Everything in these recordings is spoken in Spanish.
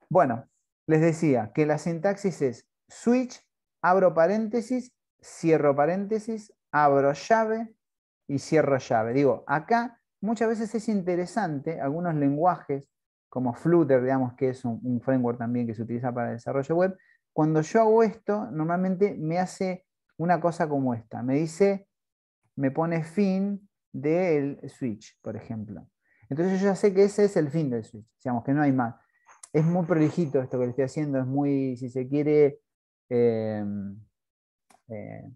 Bueno, les decía que la sintaxis es switch, abro paréntesis, cierro paréntesis, abro llave y cierro llave. Digo, acá muchas veces es interesante, algunos lenguajes, como Flutter, digamos que es un framework también que se utiliza para el desarrollo web, cuando yo hago esto, normalmente me hace una cosa como esta. Me dice, me pone fin del switch, por ejemplo. Entonces yo ya sé que ese es el fin del switch, digamos que no hay más. Es muy prolijito esto que le estoy haciendo, es muy, si se quiere, eh, eh,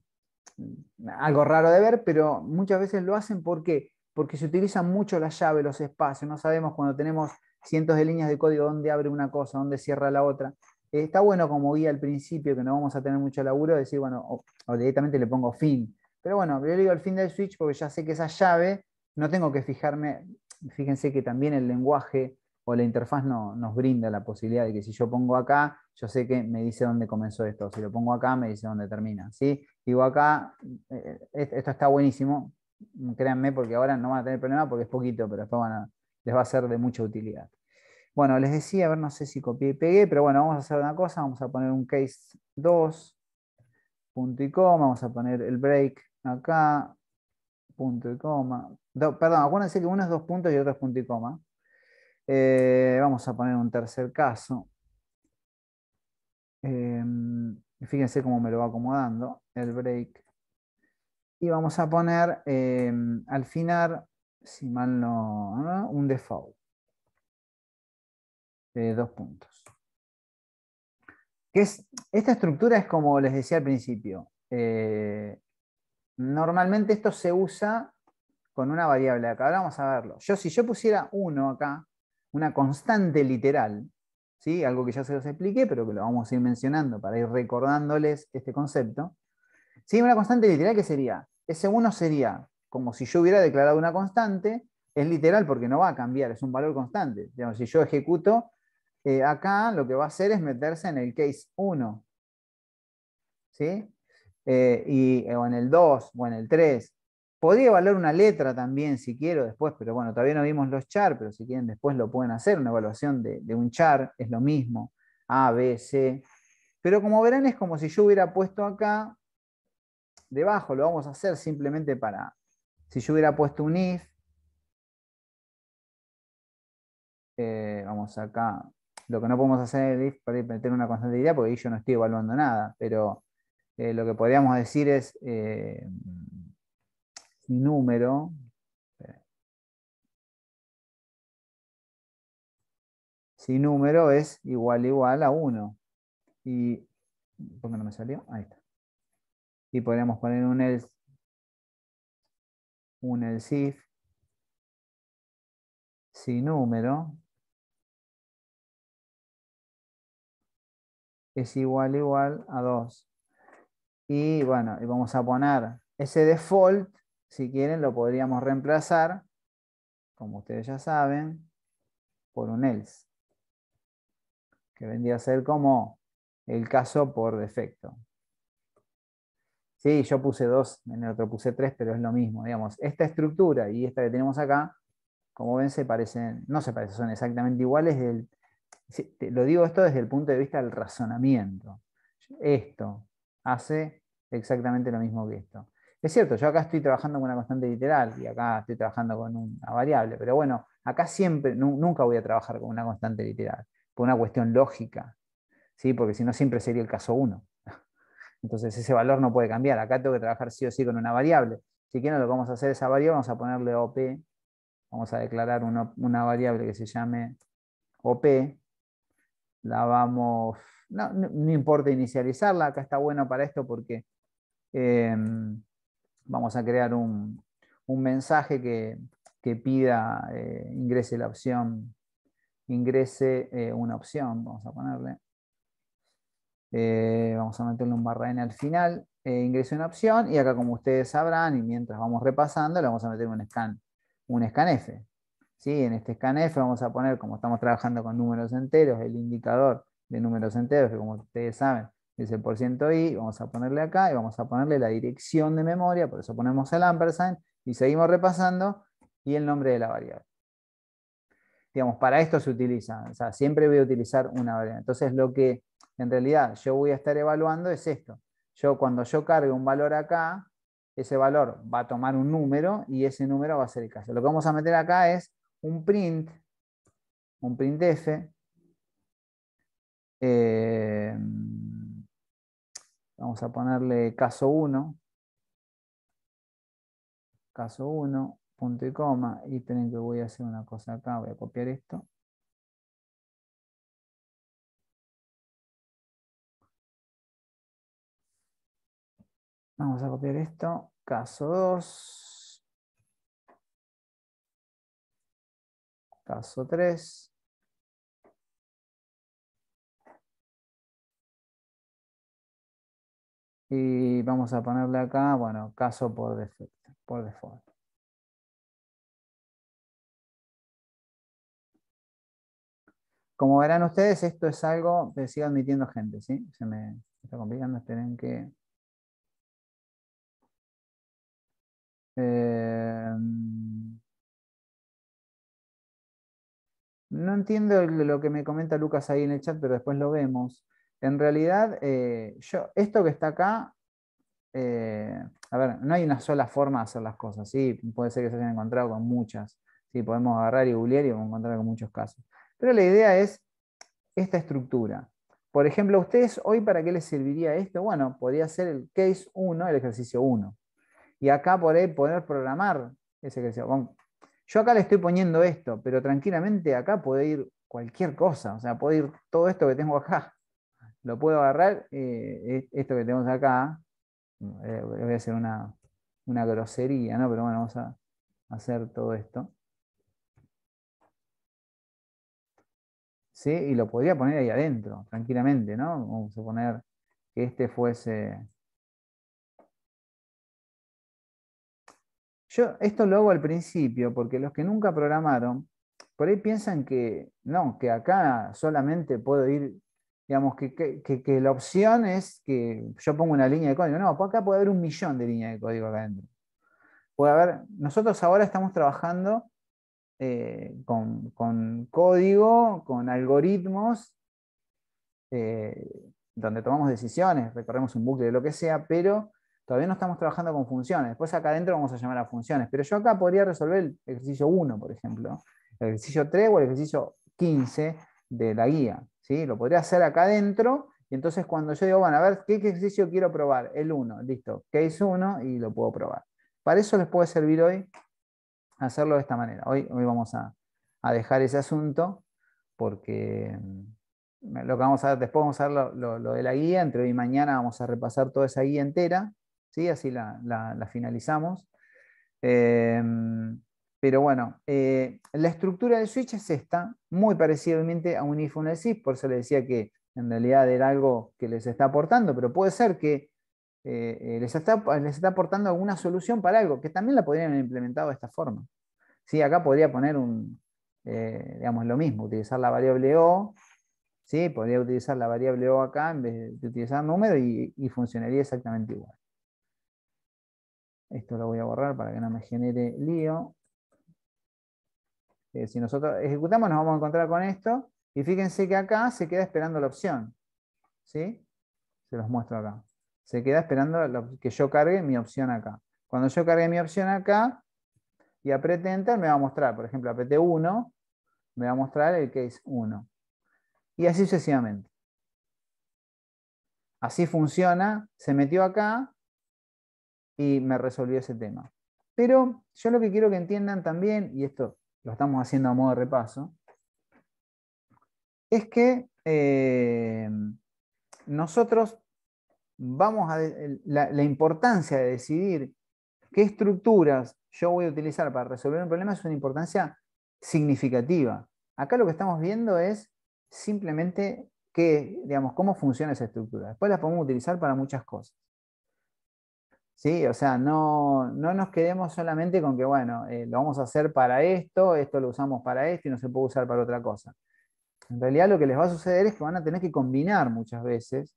algo raro de ver, pero muchas veces lo hacen porque se utilizan mucho la llave, los espacios, no sabemos cuando tenemos cientos de líneas de código dónde abre una cosa, dónde cierra la otra. Está bueno como guía al principio, que no vamos a tener mucho laburo, decir, bueno, o directamente le pongo fin. Pero bueno, yo le digo el fin del switch porque ya sé que esa llave no tengo que fijarme. Fíjense que también el lenguaje o la interfaz nos brinda la posibilidad de que si yo pongo acá, yo sé que me dice dónde comenzó esto. Si lo pongo acá, me dice dónde termina. ¿Sí? Digo acá, esto está buenísimo, créanme, porque ahora no van a tener problema porque es poquito, pero después les va a ser de mucha utilidad. Bueno, les decía, a ver, no sé si copié y pegué, pero bueno, vamos a hacer una cosa, vamos a poner un case 2, punto y coma, vamos a poner el break acá, punto y coma. Perdón, acuérdense que uno es 2 puntos y otro es punto y coma. Vamos a poner un tercer caso. Fíjense cómo me lo va acomodando el break. Y vamos a poner al final, si mal no, un default de 2 puntos. Esta estructura es como les decía al principio. Normalmente esto se usa con una variable acá. Ahora vamos a verlo. Si yo pusiera 1 acá, una constante literal, ¿sí? Algo que ya se los expliqué, pero que lo vamos a ir mencionando para ir recordándoles este concepto. ¿Sí? Una constante literal, ¿qué sería? Ese 1 sería como si yo hubiera declarado una constante, es literal porque no va a cambiar, es un valor constante. Digamos, si yo ejecuto, acá lo que va a hacer es meterse en el case 1, ¿sí? O en el 2 o en el 3. Podría evaluar una letra también si quiero después, pero bueno, todavía no vimos los char, pero si quieren después lo pueden hacer. Una evaluación de un char es lo mismo, A, B, C. Pero como verán es como si yo hubiera puesto acá debajo, lo vamos a hacer simplemente para, si yo hubiera puesto un if, vamos acá, lo que no podemos hacer en el if para meter una constante de idea, porque ahí yo no estoy evaluando nada, pero lo que podríamos decir es si número, si número es igual a 1. Y, ¿por qué no me salió? Ahí está. Y podríamos poner un else if, si número es igual a 2. Y bueno, y vamos a poner ese default, si quieren, lo podríamos reemplazar, como ustedes ya saben, por un else, que vendría a ser como el caso por defecto. Sí, yo puse 2, en el otro puse 3, pero es lo mismo. Digamos, esta estructura y esta que tenemos acá, como ven, no se parecen, son exactamente iguales. Lo digo esto desde el punto de vista del razonamiento. Esto hace exactamente lo mismo que esto. Es cierto, yo acá estoy trabajando con una constante literal y acá estoy trabajando con una variable, pero bueno, acá siempre, nunca voy a trabajar con una constante literal, por una cuestión lógica, ¿sí? Porque si no siempre sería el caso 1. Entonces ese valor no puede cambiar. Acá tengo que trabajar sí o sí con una variable. Si quieren lo que vamos a hacer esa variable, vamos a ponerle OP, vamos a declarar una variable que se llame OP, la vamos, no importa inicializarla, acá está bueno para esto porque vamos a crear un mensaje que pida, ingrese la opción, ingrese una opción, vamos a ponerle. Vamos a meterle un barra n al final, ingrese una opción y acá como ustedes sabrán y mientras vamos repasando le vamos a meter un scanf. ¿Sí? En este scanf vamos a poner, como estamos trabajando con números enteros, el indicador de números enteros, que como ustedes saben es el %i, vamos a ponerle acá y vamos a ponerle la dirección de memoria, por eso ponemos el ampersand y seguimos repasando y el nombre de la variable. digamos, para esto se utiliza. O sea, siempre voy a utilizar una variable. Entonces, lo que en realidad yo voy a estar evaluando es esto. Cuando yo cargue un valor acá, ese valor va a tomar un número y ese número va a ser el caso. Lo que vamos a meter acá es un printf, vamos a ponerle caso 1, punto y coma, y esperen que voy a hacer una cosa acá, voy a copiar esto. Vamos a copiar esto, caso 2, caso 3. Y vamos a ponerle acá, bueno, caso por defecto, por default. Como verán ustedes, esto es algo que sigue admitiendo gente, ¿sí? Se me está complicando, esperen que... no entiendo lo que me comenta Lucas ahí en el chat, pero después lo vemos. En realidad, esto que está acá, a ver, no hay una sola forma de hacer las cosas, ¿sí? Puede ser que se hayan encontrado con muchas, ¿sí? Podemos agarrar y googlear y vamos a encontrar con muchos casos. Pero la idea es esta estructura. Por ejemplo, ¿a ustedes hoy para qué les serviría esto? Bueno, podría ser el case 1, el ejercicio 1. Y acá por ahí poder programar ese ejercicio. Bueno, yo acá le estoy poniendo esto, pero tranquilamente acá puede ir cualquier cosa. O sea, puede ir todo esto que tengo acá. Lo puedo agarrar, esto que tenemos acá. Voy a hacer una grosería, ¿no? Pero bueno, vamos a hacer todo esto. ¿Sí? Y lo podría poner ahí adentro, tranquilamente, ¿no? Vamos a poner que este fuese... Yo esto lo hago al principio, porque los que nunca programaron, por ahí piensan que no, que acá solamente puedo ir, digamos, que la opción es que yo pongo una línea de código. No, acá puede haber 1.000.000 de líneas de código acá adentro. Puede haber, nosotros ahora estamos trabajando con código, con algoritmos, eh, donde tomamos decisiones, recorremos un bucle de lo que sea, pero todavía no estamos trabajando con funciones. Después acá adentro vamos a llamar a funciones, pero yo acá podría resolver el ejercicio 1, por ejemplo, el ejercicio 3 o el ejercicio 15 de la guía. ¿Sí? Lo podría hacer acá adentro, y entonces cuando yo digo, bueno, a ver, ¿qué ejercicio quiero probar? El 1, listo, case 1 y lo puedo probar. Para eso les puede servir hoy hacerlo de esta manera. Hoy vamos a dejar ese asunto porque lo que vamos a ver, después vamos a ver lo de la guía, entre hoy y mañana vamos a repasar toda esa guía entera, ¿sí? Así la finalizamos. Eh, pero bueno, la estructura del switch es esta, muy parecidamente a un if o un else if, por eso les decía que en realidad era algo que les está aportando, pero puede ser que les está aportando alguna solución para algo, que también la podrían haber implementado de esta forma. Sí, acá podría poner digamos, lo mismo, utilizar la variable O, ¿sí? Podría utilizar la variable O acá en vez de utilizar número y funcionaría exactamente igual. Esto lo voy a borrar para que no me genere lío. Si nosotros ejecutamos nos vamos a encontrar con esto y fíjense que acá se queda esperando la opción. ¿Sí? Se los muestro acá. Se queda esperando que yo cargue mi opción acá. Cuando yo cargue mi opción acá y apriete Enter me va a mostrar, por ejemplo, apreté 1, me va a mostrar el case 1. Y así sucesivamente. Así funciona, se metió acá y me resolvió ese tema. Pero yo lo que quiero que entiendan también, y esto lo estamos haciendo a modo de repaso, es que nosotros vamos a... La importancia de decidir qué estructuras yo voy a utilizar para resolver un problema es una importancia significativa. Acá lo que estamos viendo es simplemente digamos, cómo funciona esa estructura. Después la podemos utilizar para muchas cosas. ¿Sí? O sea, no nos quedemos solamente con que, bueno, lo vamos a hacer para esto lo usamos para esto y no se puede usar para otra cosa. En realidad lo que les va a suceder es que van a tener que combinar muchas veces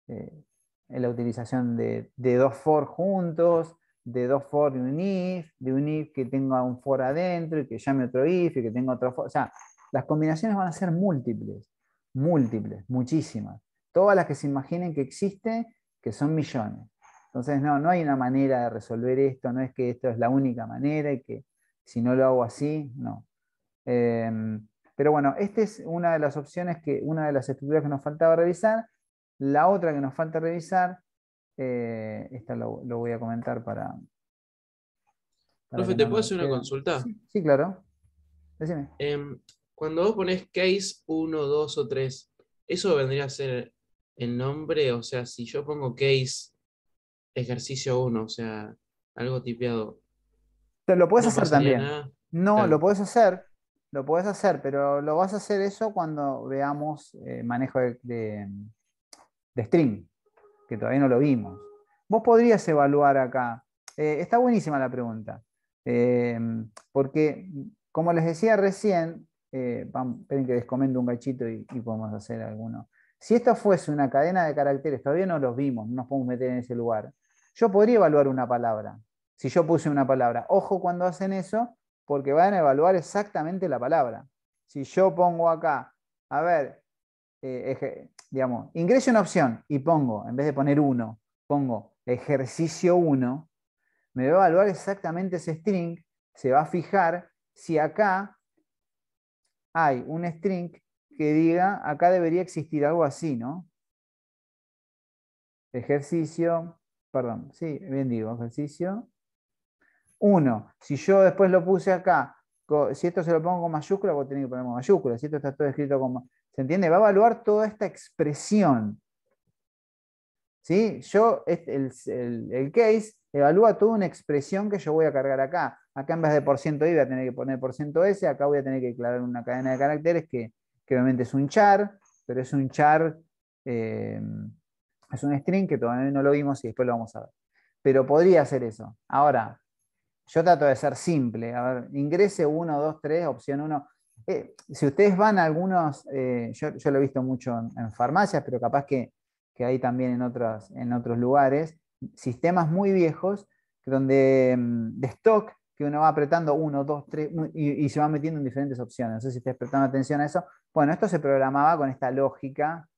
eh, en la utilización de dos for juntos, de dos for y un if, de un if que tenga un for adentro y que llame otro if y que tenga otro for. O sea, las combinaciones van a ser múltiples, múltiples, muchísimas. Todas las que se imaginen que existen, que son millones. Entonces no hay una manera de resolver esto, no es que esto es la única manera y que si no lo hago así, no. Pero bueno, esta es una de las opciones, una de las estructuras que nos faltaba revisar. La otra que nos falta revisar, esta lo voy a comentar para Profe, que ¿te no puedo nos hacer una quede. consulta? Sí, sí, claro. Decime. Cuando vos ponés case 1, 2 o 3, ¿eso vendría a ser el nombre? O sea, si yo pongo case ejercicio 1, o sea, algo tipeado, Lo puedes ¿no hacer pasaría también. nada? No, Claro. lo puedes hacer, pero lo vas a hacer eso cuando veamos manejo de string, que todavía no lo vimos. Vos podrías evaluar acá. Está buenísima la pregunta. Eh, Porque, como les decía recién, esperen que les comento un cachito y podemos hacer alguno. Si esto fuese una cadena de caracteres, todavía no los vimos, no nos podemos meter en ese lugar. Yo podría evaluar una palabra. Si yo puse una palabra, ojo cuando hacen eso, porque van a evaluar exactamente la palabra. Si yo pongo acá, a ver, digamos, ingreso una opción y pongo, en vez de poner 1, pongo ejercicio 1, me va a evaluar exactamente ese string, se va a fijar si acá hay un string que diga, acá debería existir algo así, ¿no? Ejercicio, perdón, sí, bien digo, ejercicio 1. Si yo después lo puse acá, si esto se lo pongo con mayúscula, voy a tener que poner con mayúscula. Si esto está todo escrito con... ¿Se entiende? Va a evaluar toda esta expresión. ¿Sí? El case evalúa toda una expresión que yo voy a cargar acá. Acá en vez de %i voy a tener que poner %s, acá voy a tener que declarar una cadena de caracteres que obviamente es un char, pero es un char, eh, es un string que todavía no lo vimos y después lo vamos a ver. Pero podría hacer eso. Ahora, yo trato de ser simple. A ver, ingrese 1, 2, 3, opción 1. Si ustedes van a algunos, yo lo he visto mucho en farmacias, pero capaz que hay también en otros lugares, sistemas muy viejos donde de stock, que uno va apretando 1, 2, 3 y se va metiendo en diferentes opciones. No sé si ustedes prestando atención a eso. Bueno, esto se programaba con esta lógica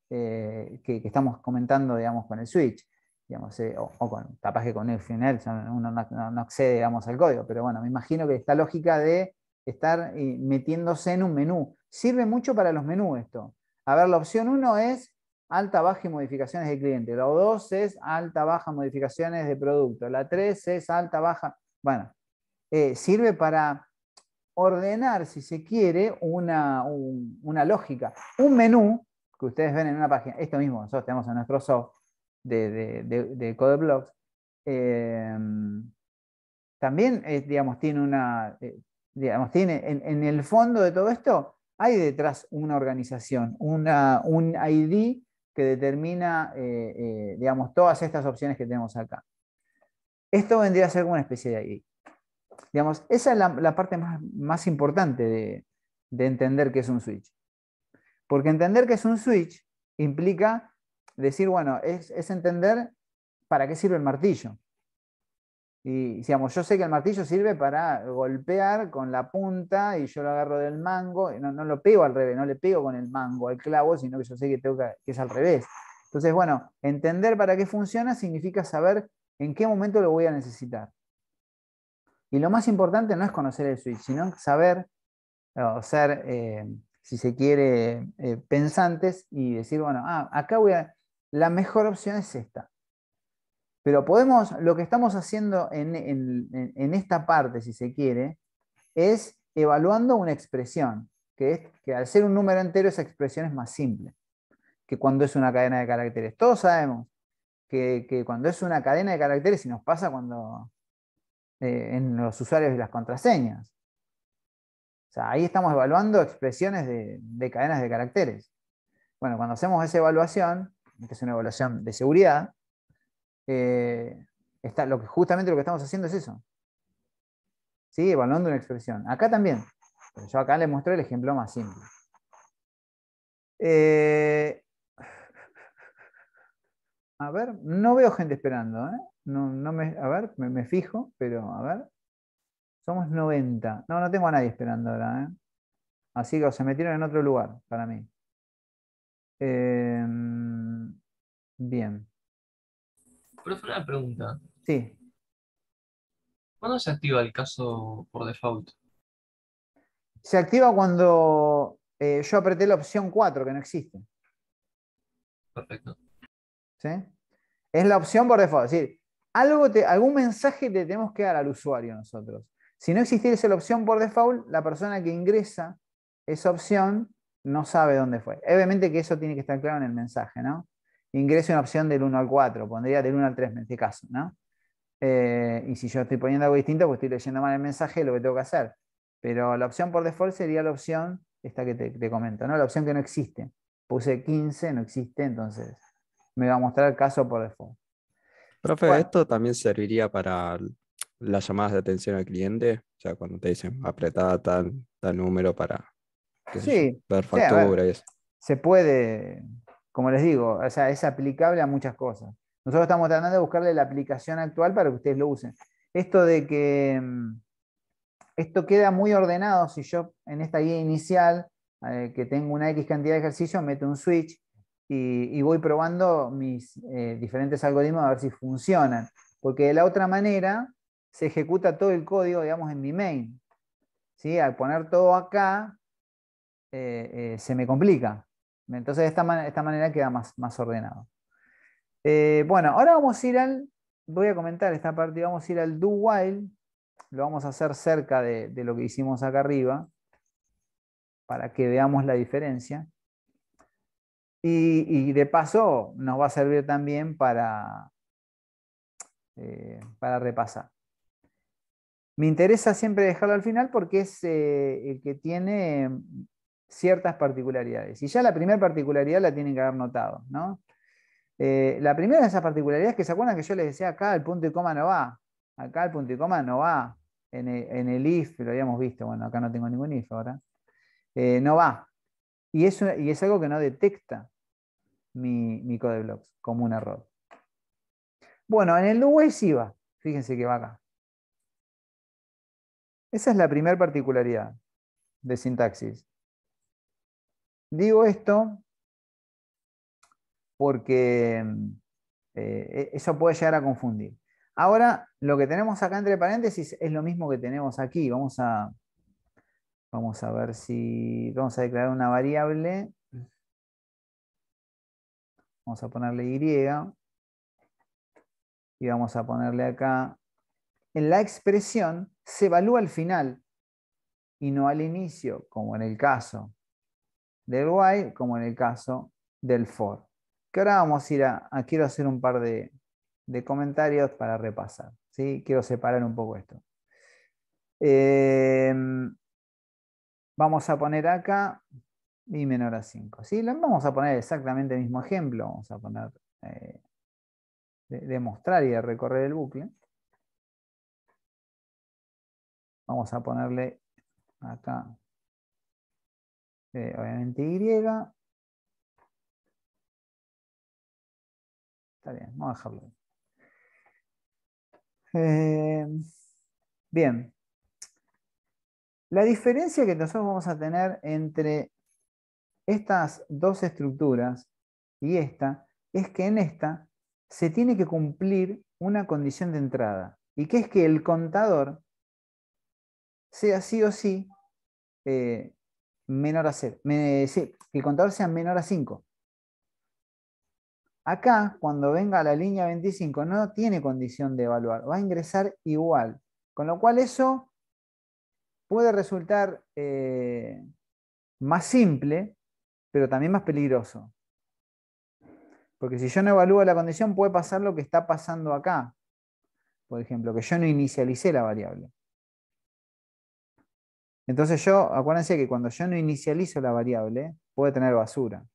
que estamos comentando, digamos, con el switch. Digamos, capaz que con el final uno no accede, digamos, al código, pero bueno, me imagino que esta lógica de estar metiéndose en un menú. Sirve mucho para los menús esto. A ver, la opción 1 es alta, baja y modificaciones de cliente. La 2 es alta, baja, modificaciones de producto. La 3 es alta, baja. Bueno, sirve para ordenar, si se quiere, una lógica. Un menú que ustedes ven en una página, esto mismo nosotros tenemos en nuestro soft de CodeBlocks, eh, también, digamos, tiene digamos, tiene en el fondo de todo esto, hay detrás una organización, un ID que determina, digamos, todas estas opciones que tenemos acá. Esto vendría a ser como una especie de ID. Digamos, esa es la parte más importante de entender qué es un switch. Porque entender qué es un switch implica decir, bueno, es entender para qué sirve el martillo. Y digamos, yo sé que el martillo sirve para golpear con la punta y yo lo agarro del mango, y no lo pego al revés, no le pego con el mango al clavo, sino que yo sé que es al revés. Entonces, bueno, entender para qué funciona significa saber en qué momento lo voy a necesitar. Y lo más importante no es conocer el switch, sino saber o ser, si se quiere, pensantes y decir, bueno, acá la mejor opción es esta. Pero lo que estamos haciendo en esta parte, si se quiere, es evaluando una expresión, que es que al ser un número entero esa expresión es más simple que cuando es una cadena de caracteres. Todos sabemos que cuando es una cadena de caracteres, y nos pasa cuando en los usuarios y las contraseñas. O sea, ahí estamos evaluando expresiones de cadenas de caracteres. Bueno, cuando hacemos esa evaluación, que es una evaluación de seguridad, justamente lo que estamos haciendo es eso. ¿Sí? Evaluando una expresión. Acá también. Pero yo acá les muestro el ejemplo más simple. Eh, a ver, no veo gente esperando, ¿eh? A ver, me fijo, pero a ver. Somos 90. No tengo a nadie esperando ahora, ¿eh? Así que se metieron en otro lugar para mí. Bien. Profe, una pregunta. Sí. ¿Cuándo se activa el caso por default? Se activa cuando yo apreté la opción 4 que no existe. Perfecto. ¿Sí? Es la opción por default. Es decir, algún mensaje le tenemos que dar al usuario nosotros. Si no existiese la opción por default, la persona que ingresa esa opción no sabe dónde fue. Obviamente que eso tiene que estar claro en el mensaje, ¿no? Ingrese una opción del 1 al 4, pondría del 1 al 3 en este caso, ¿no? Y si yo estoy poniendo algo distinto, pues estoy leyendo mal el mensaje, lo que tengo que hacer. Pero la opción por default sería la opción, esta que te comento, ¿no? La opción que no existe. Puse 15, no existe, entonces me va a mostrar el caso por default. Profe, Bueno, esto también serviría para las llamadas de atención al cliente, o sea, cuando te dicen apretada tal número para, qué sé yo, sí, ver sí, a ver, factura y eso. se puede, como les digo, o sea, es aplicable a muchas cosas. Nosotros estamos tratando de buscarle la aplicación actual para que ustedes lo usen. Esto de que esto queda muy ordenado si yo en esta guía inicial, que tengo una X cantidad de ejercicios, meto un switch y voy probando mis diferentes algoritmos a ver si funcionan. Porque de la otra manera se ejecuta todo el código, digamos, en mi main. ¿Sí? Al poner todo acá, se me complica. Entonces de esta manera queda más ordenado. Bueno, ahora voy a comentar esta parte, vamos a ir al do while, lo vamos a hacer cerca de lo que hicimos acá arriba, para que veamos la diferencia. Y de paso nos va a servir también para repasar. Me interesa siempre dejarlo al final porque es el que tiene ciertas particularidades. Y ya la primera particularidad la tienen que haber notado, ¿no? La primera de esas particularidades es que se acuerdan que yo les decía acá el punto y coma no va. Acá el punto y coma no va. En el if lo habíamos visto. Bueno, acá no tengo ningún if ahora. No va. Y es algo que no detecta mi code blocks como un error. Bueno, en el do while sí va. Fíjense que va acá. Esa es la primera particularidad de sintaxis. Digo esto porque eso puede llegar a confundir. Ahora, lo que tenemos acá entre paréntesis es lo mismo que tenemos aquí. Vamos a ver si vamos a declarar una variable. Vamos a ponerle y vamos a ponerle acá. En la expresión se evalúa al final y no al inicio, como en el caso del while, como en el caso del for. Que ahora vamos a ir quiero hacer un par de comentarios para repasar. ¿Sí? Quiero separar un poco esto. Vamos a poner acá y menor a 5. ¿Sí? Vamos a poner exactamente el mismo ejemplo. Vamos a poner de mostrar y de recorrer el bucle. Vamos a ponerle acá, obviamente Y. Está bien, vamos a dejarlo. Bien. La diferencia que nosotros vamos a tener entre estas dos estructuras y esta es que en esta se tiene que cumplir una condición de entrada. Y que es que el contador sea sí o sí menor a 0. Sí, que el contador sea menor a 5. Acá, cuando venga a la línea 25, no tiene condición de evaluar, va a ingresar igual. Con lo cual eso puede resultar más simple, pero también más peligroso. Porque si yo no evalúo la condición, puede pasar lo que está pasando acá. Por ejemplo, que yo no inicialicé la variable. Entonces acuérdense que cuando yo no inicializo la variable, puede tener basura.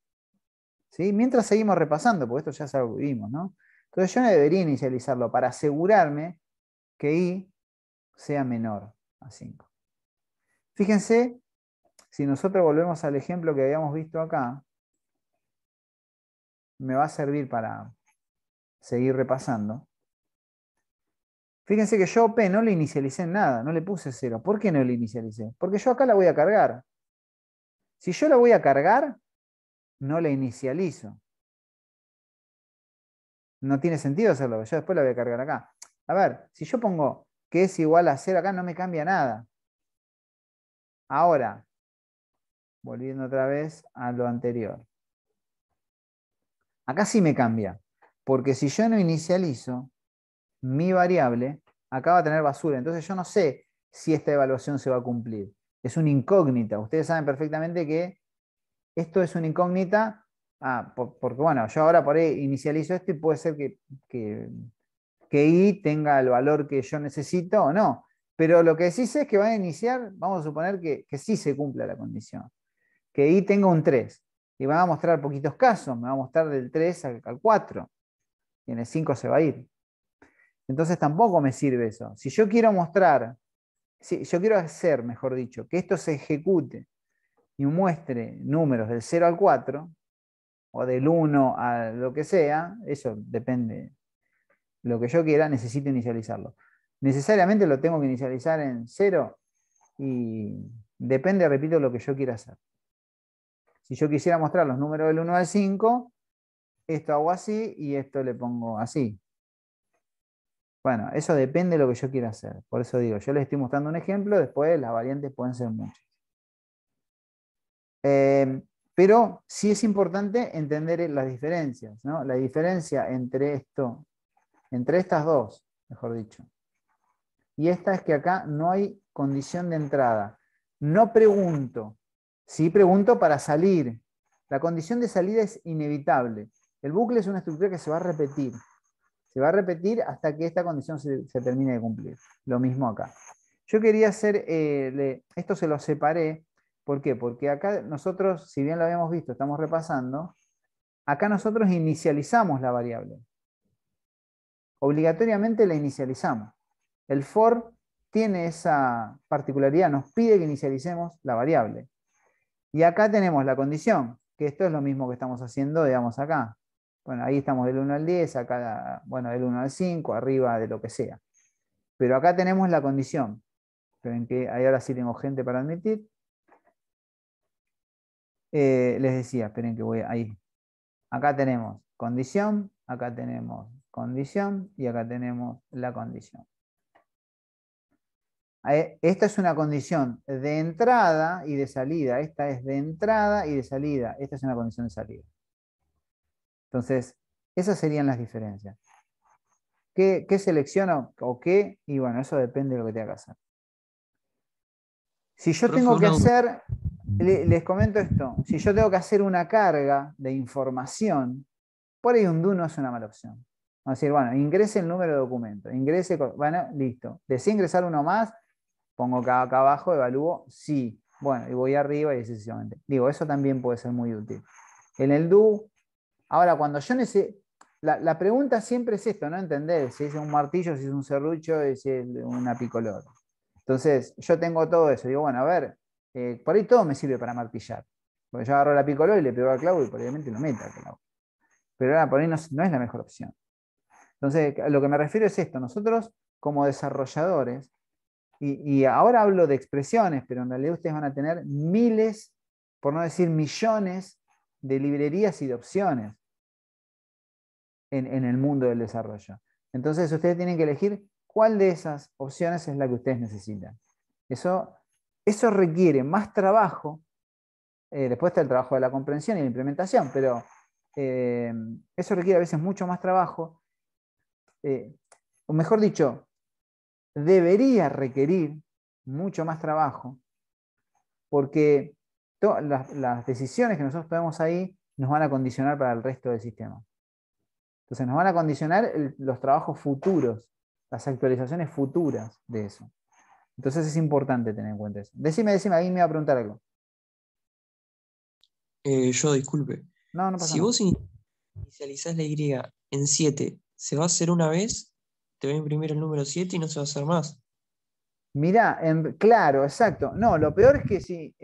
¿Sí? Mientras seguimos repasando, porque esto ya es algo que vimos, ¿no? Entonces yo no debería inicializarlo para asegurarme que i sea menor a 5. Fíjense, si nosotros volvemos al ejemplo que habíamos visto acá, me va a servir para seguir repasando. Fíjense que yo P no le inicialicé en nada, no le puse 0. ¿Por qué no le inicialicé? Porque yo acá la voy a cargar. Si yo la voy a cargar, no la inicializo. No tiene sentido hacerlo, yo después la voy a cargar acá. A ver, si yo pongo que es igual a 0 acá, no me cambia nada. Ahora, volviendo otra vez a lo anterior. Acá sí me cambia, porque si yo no inicializo mi variable, acá va a tener basura. Entonces yo no sé si esta evaluación se va a cumplir. Es una incógnita. Ustedes saben perfectamente que esto es una incógnita, porque bueno, yo ahora por ahí inicializo esto y puede ser que I tenga el valor que yo necesito o no. Pero lo que sí sé es que va a iniciar, vamos a suponer que sí se cumpla la condición. Que I tenga un 3. Y va a mostrar poquitos casos, me va a mostrar del 3 al 4. Y en el 5 se va a ir. Entonces tampoco me sirve eso. Si yo quiero mostrar, si yo quiero hacer, mejor dicho, que esto se ejecute y muestre números del 0 al 4, o del 1 a lo que sea, eso depende de lo que yo quiera, necesito inicializarlo. Necesariamente lo tengo que inicializar en 0 y depende, repito, de lo que yo quiera hacer. Si yo quisiera mostrar los números del 1 al 5, esto hago así y esto le pongo así. Bueno, eso depende de lo que yo quiera hacer. Por eso digo, yo les estoy mostrando un ejemplo, después las variantes pueden ser muchas. Pero sí es importante entender las diferencias, ¿no? La diferencia entre esto, entre estas dos, mejor dicho. Y esta es que acá no hay condición de entrada. No pregunto. Sí pregunto para salir. La condición de salida es inevitable. El bucle es una estructura que se va a repetir. Se va a repetir hasta que esta condición se termine de cumplir. Lo mismo acá. Yo quería hacer, esto se lo separé. ¿Por qué? Porque acá nosotros, si bien lo habíamos visto, estamos repasando, acá nosotros inicializamos la variable. Obligatoriamente la inicializamos. El for tiene esa particularidad, nos pide que inicialicemos la variable. Y acá tenemos la condición, que esto es lo mismo que estamos haciendo, digamos, acá. Bueno, ahí estamos del 1 al 10, acá, bueno, del 1 al 5, arriba de lo que sea. Pero acá tenemos la condición. Esperen que ahí ahora sí tengo gente para admitir. Les decía, esperen que voy ahí. Acá tenemos condición y acá tenemos la condición. Esta es una condición de entrada y de salida. Esta es de entrada y de salida. Esta es una condición de salida. Entonces, esas serían las diferencias. ¿Qué selecciono o qué? Y bueno, eso depende de lo que tenga que hacer. Si yo tengo que hacer, les comento esto, si yo tengo que hacer una carga de información, por ahí un do no es una mala opción. Vamos a decir, bueno, ingrese el número de documento, ingrese, bueno, listo. Deseo ingresar uno más, pongo acá abajo, evalúo, sí. Bueno, y voy arriba y así sucesivamente. Digo, eso también puede ser muy útil. En el do, ahora cuando yo necesito, la pregunta siempre es esto, ¿no? Entender si es un martillo, si es un serrucho, si es una picolora. Entonces, yo tengo todo eso. Digo, bueno, a ver, por ahí todo me sirve para martillar. Porque yo agarro la picolora y le pego al clavo y probablemente lo meta al clavo. Pero ahora por ahí no es la mejor opción. Entonces, a lo que me refiero es esto. Nosotros, como desarrolladores, y ahora hablo de expresiones, pero en realidad ustedes van a tener miles, por no decir millones, de librerías y de opciones en el mundo del desarrollo. Entonces, ustedes tienen que elegir cuál de esas opciones es la que ustedes necesitan. Eso requiere más trabajo. Después está el trabajo de la comprensión y la implementación, pero eso requiere a veces mucho más trabajo. O mejor dicho, debería requerir mucho más trabajo, porque las decisiones que nosotros tomemos ahí nos van a condicionar para el resto del sistema. Entonces nos van a condicionar los trabajos futuros, las actualizaciones futuras de eso. Entonces es importante tener en cuenta eso. Decime, alguien me va a preguntar algo. Yo, disculpe. No pasa Si nada. vos inicializás la Y en 7, ¿se va a hacer una vez? Te va a imprimir el número 7 y no se va a hacer más. Mirá, claro, exacto. No, lo peor es que si,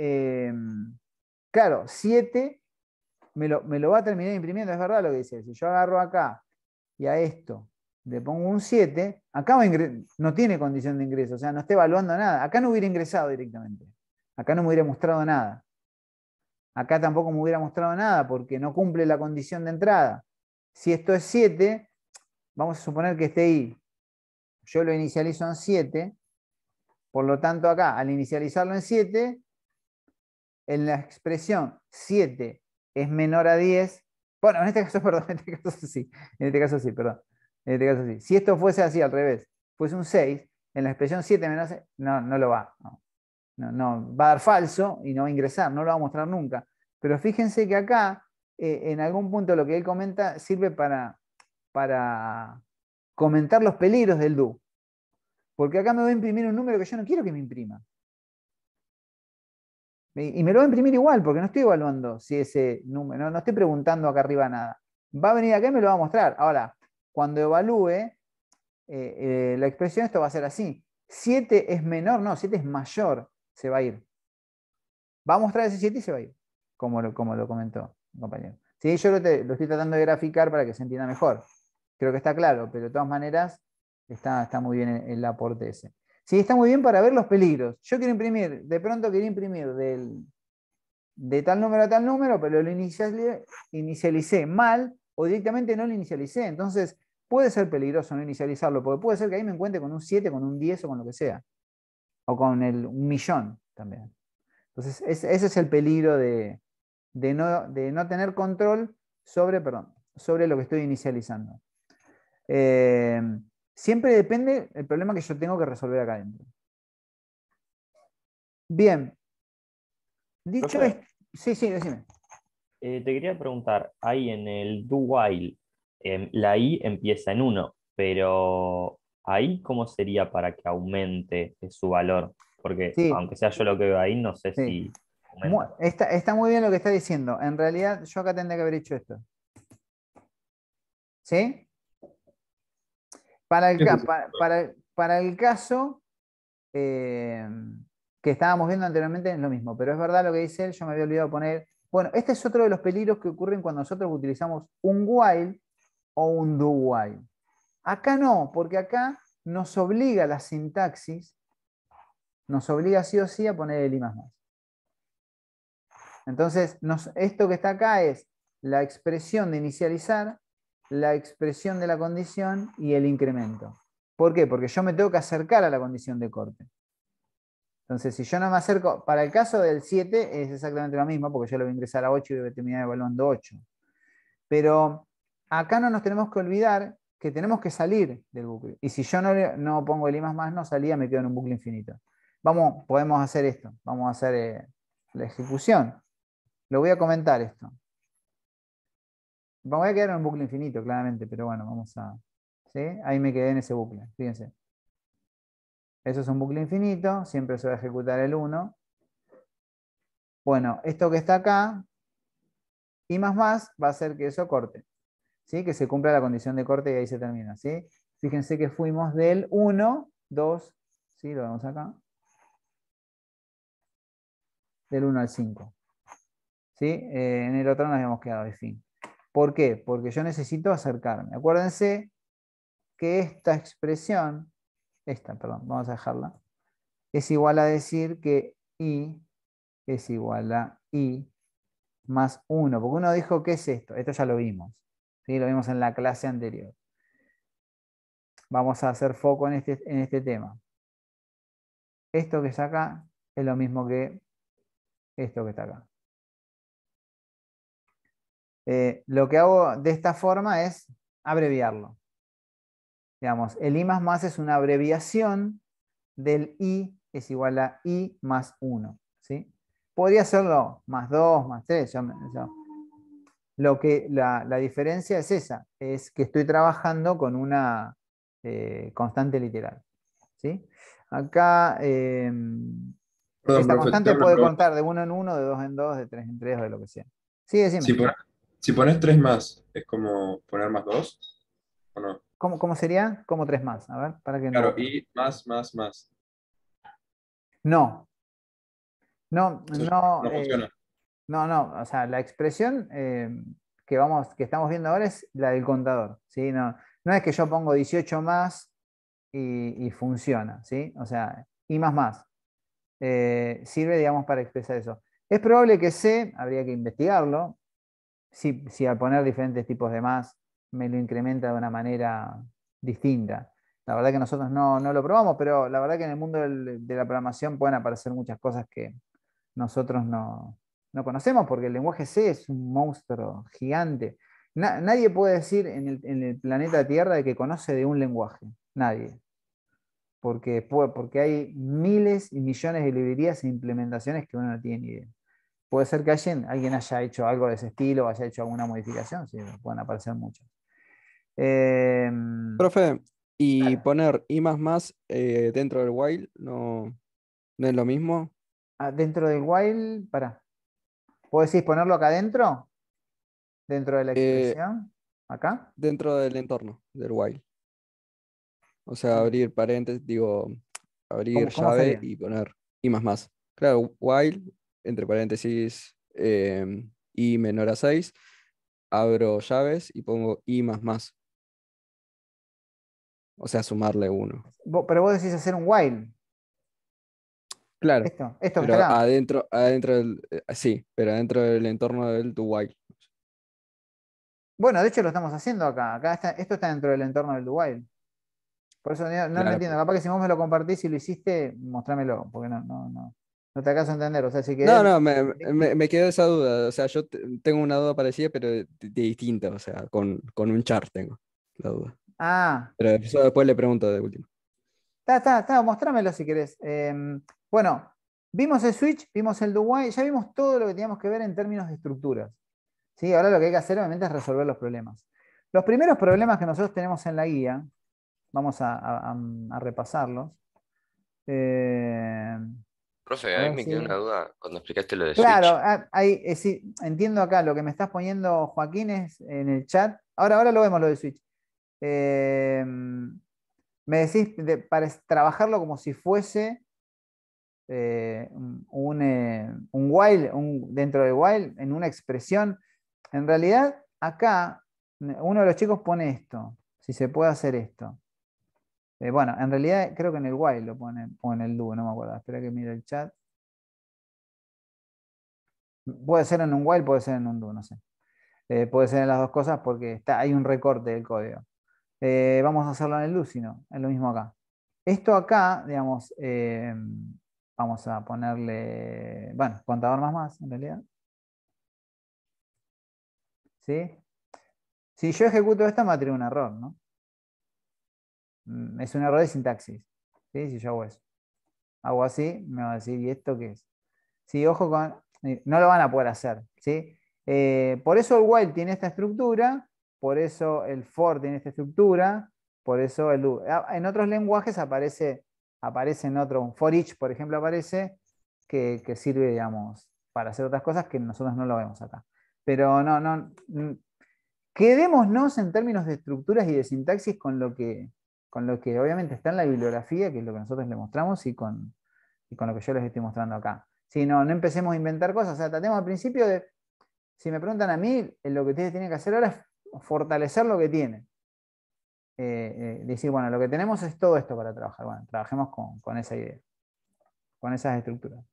claro, 7 me lo va a terminar imprimiendo, es verdad lo que dice. Si yo agarro acá y a esto le pongo un 7, acá no tiene condición de ingreso, o sea, no está evaluando nada. Acá no hubiera ingresado directamente. Acá no me hubiera mostrado nada. Acá tampoco me hubiera mostrado nada porque no cumple la condición de entrada. Si esto es 7, vamos a suponer que este i yo lo inicializo en 7, por lo tanto acá, al inicializarlo en 7, en la expresión 7 es menor a 10, bueno, en este caso, perdón, en este caso sí, perdón. En este caso sí. Si esto fuese así al revés, fuese un 6, en la expresión 7 menos 6, no lo va. No, va a dar falso y no va a ingresar, no lo va a mostrar nunca. Pero fíjense que acá, en algún punto lo que él comenta sirve para comentar los peligros del do. Porque acá me va a imprimir un número que yo no quiero que me imprima. Y me lo va a imprimir igual, porque no estoy evaluando si ese número, no estoy preguntando acá arriba nada. Va a venir acá y me lo va a mostrar. Ahora, cuando evalúe la expresión, esto va a ser así. 7 es menor, no, 7 es mayor, se va a ir. Va a mostrar ese 7 y se va a ir, como lo comentó el compañero. Sí, yo lo estoy tratando de graficar para que se entienda mejor. Creo que está claro, pero de todas maneras está muy bien el aporte ese. Sí, está muy bien para ver los peligros. Yo quiero imprimir, de pronto quería imprimir de tal número a tal número, pero lo inicialicé mal o directamente no lo inicialicé. Entonces, puede ser peligroso no inicializarlo, porque puede ser que ahí me encuentre con un 7, con un 10 o con lo que sea. O con un millón también. Entonces, ese es el peligro de no tener control sobre lo que estoy inicializando. Siempre depende del problema que yo tengo que resolver acá adentro. Bien. Dicho Profe, esto, sí, decime. te quería preguntar, ahí en el do while, la i empieza en 1, pero ahí ¿cómo sería para que aumente su valor? Porque Sí, aunque sea yo lo que veo ahí, no sé sí. si aumenta. Está muy bien lo que está diciendo. En realidad, yo acá tendría que haber hecho esto. ¿Sí? Para el caso que estábamos viendo anteriormente es lo mismo, pero es verdad lo que dice él, yo me había olvidado poner. Bueno, este es otro de los peligros que ocurren cuando nosotros utilizamos un while o un do while. Acá no, porque acá nos obliga la sintaxis, nos obliga sí o sí a poner el i más más. Entonces, esto que está acá es la expresión de inicializar, la expresión de la condición y el incremento. ¿Por qué? Porque yo me tengo que acercar a la condición de corte. Entonces, si yo no me acerco, para el caso del 7 es exactamente lo mismo, porque yo lo voy a ingresar a 8 y voy a terminar evaluando 8. Pero acá no nos tenemos que olvidar que tenemos que salir del bucle. Y si yo no pongo el i más más, no salía, me quedo en un bucle infinito. Podemos hacer esto. Vamos a hacer la ejecución. Lo voy a comentar esto. Me voy a quedar en un bucle infinito, claramente, pero bueno, vamos a... ¿sí? Ahí me quedé en ese bucle, fíjense. Eso es un bucle infinito, siempre se va a ejecutar el 1. Bueno, esto que está acá, i más más, va a hacer que eso corte. ¿Sí? Que se cumpla la condición de corte y ahí se termina. ¿Sí? Fíjense que fuimos del 1, 2, ¿sí? Lo vemos acá. Del 1 al 5. ¿Sí? En el otro nos habíamos quedado de fin. ¿Por qué? Porque yo necesito acercarme. Acuérdense que esta expresión, perdón, vamos a dejarla, es igual a decir que i es igual a i más 1. Porque uno dijo, ¿qué es esto? Esto ya lo vimos. ¿Sí? Lo vimos en la clase anterior. Vamos a hacer foco en este tema. Esto que está acá es lo mismo que esto que está acá. Lo que hago de esta forma es abreviarlo. Digamos, el i más más es una abreviación del i es igual a i más 1. ¿Sí? Podría hacerlo más 2, más 3. La diferencia es esa, es que estoy trabajando con una constante literal. ¿Sí? Acá Perdón, esta profe, te constante hago una puede pregunta. contar de 1 en 1, de 2 en 2, de 3 en 3 o de lo que sea. Sí, decime. Si pones 3 más, ¿es como poner más 2 o no? ¿Cómo sería? Como 3 más. A ver, para que Claro, no. y más. No, no, Eso no, no funciona. no. O sea, la expresión que estamos viendo ahora es la del contador. ¿Sí? No es que yo pongo 18 más y funciona. ¿Sí? O sea, y más. Sirve, digamos, para expresar eso. Es probable que C, habría que investigarlo, si al poner diferentes tipos de más me lo incrementa de una manera distinta. La verdad que nosotros no lo probamos, pero la verdad que en el mundo de la programación pueden aparecer muchas cosas que nosotros no conocemos, porque el lenguaje C es un monstruo gigante. Nadie puede decir en el planeta Tierra de que conoce de un lenguaje. Nadie. Porque hay miles y millones de librerías e implementaciones que uno no tiene ni idea. Puede ser que alguien haya hecho algo de ese estilo o haya hecho alguna modificación, sí, pueden aparecer muchas. Profe, y Dale. poner I++ dentro del while no es lo mismo. Dentro del while, ¿puedo decir ponerlo acá adentro? Dentro de la Eh, expresión, acá. dentro del entorno del while. O sea, abrir paréntesis, digo, abrir ¿Cómo llave sería? y poner I++. Claro, while, entre paréntesis, I menor a 6, abro llaves y pongo I++. O sea, sumarle 1. Pero vos decís hacer un while. Claro, Esto que está pero acá. adentro del, sí, pero adentro del entorno del do while. Bueno, de hecho lo estamos haciendo acá. Esto está dentro del entorno del do while. Por eso no lo Claro, entiendo. Capaz que si vos me lo compartís y lo hiciste, mostrámelo, porque no te acaso a entender. O sea, si no, querés. no, me quedó esa duda. O sea, yo tengo una duda parecida, pero de distinta. O sea, con un char tengo la duda. Ah, Pero eso después le pregunto de último. mostrámelo si querés. Bueno, vimos el switch, vimos el do while, ya vimos todo lo que teníamos que ver en términos de estructuras. ¿Sí? Ahora lo que hay que hacer obviamente es resolver los problemas. Los primeros problemas que nosotros tenemos en la guía, vamos a repasarlos. Eh, Profe, a ahí ver me quedó una si. duda cuando explicaste lo de Claro, Switch. sí, entiendo acá lo que me estás poniendo, Joaquín, es en el chat. Ahora lo vemos lo de switch. Eh, Me decís para trabajarlo como si fuese un while, dentro del while, en una expresión. En realidad, acá uno de los chicos pone esto, si se puede hacer esto. Bueno, en realidad creo que en el while lo pone, o en el do, no me acuerdo. Espera que mire el chat. Puede ser en un while, puede ser en un do, no sé. Puede ser en las dos cosas porque hay un recorte del código. Vamos a hacerlo en el do, si no, es lo mismo acá. Esto acá, digamos, vamos a ponerle, bueno, contador más, en realidad. ¿Sí? Si yo ejecuto esto, me va a tener un error, ¿no? Es un error de sintaxis. ¿Sí? Si yo hago eso. Hago así, me va a decir, ¿y esto qué es? Sí, ojo con. No lo van a poder hacer. ¿Sí? Por eso el while tiene esta estructura, por eso el for tiene esta estructura, por eso el do. En otros lenguajes aparece en otro, for each, por ejemplo, aparece que sirve, digamos, para hacer otras cosas que nosotros no lo vemos acá. Pero quedémonos en términos de estructuras y de sintaxis con lo que obviamente está en la bibliografía, que es lo que nosotros le mostramos, y con lo que yo les estoy mostrando acá. Si no empecemos a inventar cosas, o sea, tratemos al principio de, si me preguntan a mí, lo que ustedes tienen que hacer ahora es fortalecer lo que tienen. Decir, bueno, lo que tenemos es todo esto para trabajar. Bueno, trabajemos con esa idea, con esas estructuras.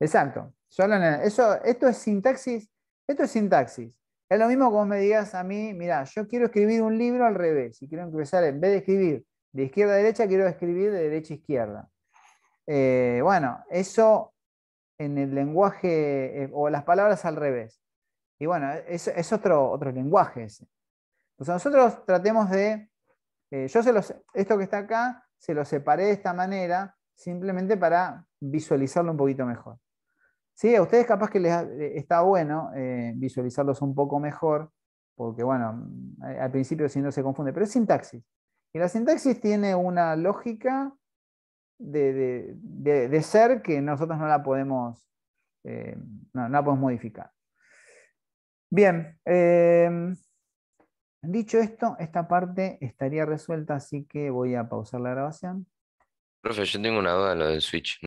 Exacto. Esto es sintaxis. Esto es sintaxis. Es lo mismo como me digas a mí, mira, yo quiero escribir un libro al revés. Y quiero empezar, en vez de escribir de izquierda a derecha, quiero escribir de derecha a izquierda. Bueno, eso en el lenguaje, o las palabras al revés. Y bueno, es otro lenguaje ese. Entonces nosotros tratemos de, esto que está acá, se lo separé de esta manera, simplemente para visualizarlo un poquito mejor. ¿Sí? A ustedes capaz que está bueno visualizarlos un poco mejor, porque bueno, al principio si no se confunde, pero es sintaxis. Y la sintaxis tiene una lógica de ser que nosotros no la podemos, no la podemos modificar. Bien, dicho esto, esta parte estaría resuelta, así que voy a pausar la grabación. Profe, yo tengo una duda en lo del Switch.